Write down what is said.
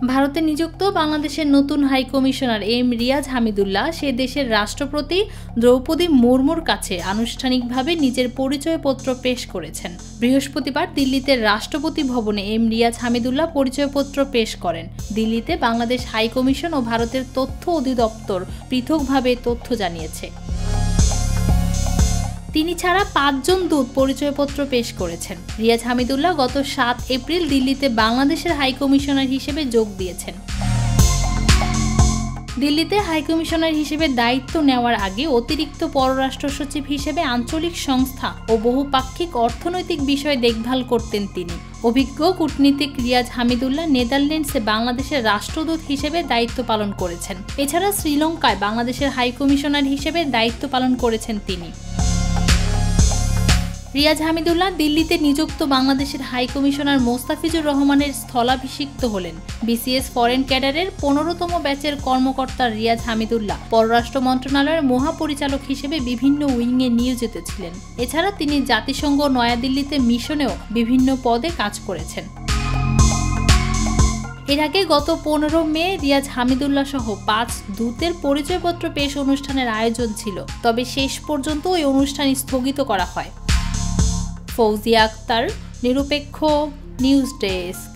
ভারতে নিযুক্ত বাংলাদেশের নতুন high commissioner M Riaz Hamidullah সে দেশের রাষ্ট্রপতি দ্রৌপদী মুর্মুর কাছে আনুষ্ঠানিকভাবে নিজের পরিচয়পত্র পেশ করেছেন। বৃহস্পতিবার দিল্লিতে রাষ্ট্রপতি ভবনে এম রিয়াজ হামিদুল্লাহ পরিচয়পত্র পেশ করেন। দিল্লিতে বাংলাদেশ হাই কমিশন ও ভারতের তথ্য অধিদপ্তর পৃথকভাবে তথ্য জানিয়েছে। তিনি ছাড়া ৫ জন দূত পরিচয়পত্র পেশ করেছেন। রিয়াজ হামিদুল্লাহ গত ৭ এপ্রিল দিল্লিতে বাংলাদেশের হাইকমিশনার হিসেবে যোগ দিয়েছেন। দিল্লিতে হাইকমিশনার হিসেবে দায়িত্ব নেওয়ার আগে অতিরিক্ত পররাষ্ট্র সচিব হিসেবে আঞ্চলিক সংস্থা ও বহুপাক্ষিক অর্থনৈতিক বিষয় দেখভাল করতেন তিনি। অভিজ্ঞ কূটনীতিক রিয়াজ হামিদুল্লাহ নেদারল্যান্ডসে বাংলাদেশের রাষ্ট্রদূত হিসেবে দায়িত্ব পালন করেছেন। এছাড়া শ্রীলঙ্কায় বাংলাদেশের হাইকমিশনার হিসেবে দায়িত্ব পালন করেছেন তিনি। রিয়াজ হামিদুল্লাহ দিল্লিতে নিযুক্ত বাংলাদেশের হাইকমিশনার মোস্তাফিজুর রহমানের স্থলাভিষিক্ত হলেন। বিসিএস ফরেন ক্যাডারের ১৫তম ব্যাচের কর্মকর্তা রিয়াজ হামিদুল্লাহ পররাষ্ট্র মন্ত্রণালয়ের মহাপরিচালক হিসেবে বিভিন্ন উইংয়ে নিয়োজিত ছিলেন। এছাড়া তিনি জাতিসংঘ নয়াদিল্লিতে মিশনেও বিভিন্ন পদে কাজ করেছেন। এর আগে গত ১৫ মে রিয়াজ হামিদুল্লাহ সহ ৫ দূতের পরিচয়পত্র পেশ অনুষ্ঠানের আয়োজন ছিল, তবে শেষ পর্যন্ত ওই অনুষ্ঠান স্থগিত করা হয়। ফৌজিয়া আক্তার, নিরপেক্ষ নিউজ ডেস্ক।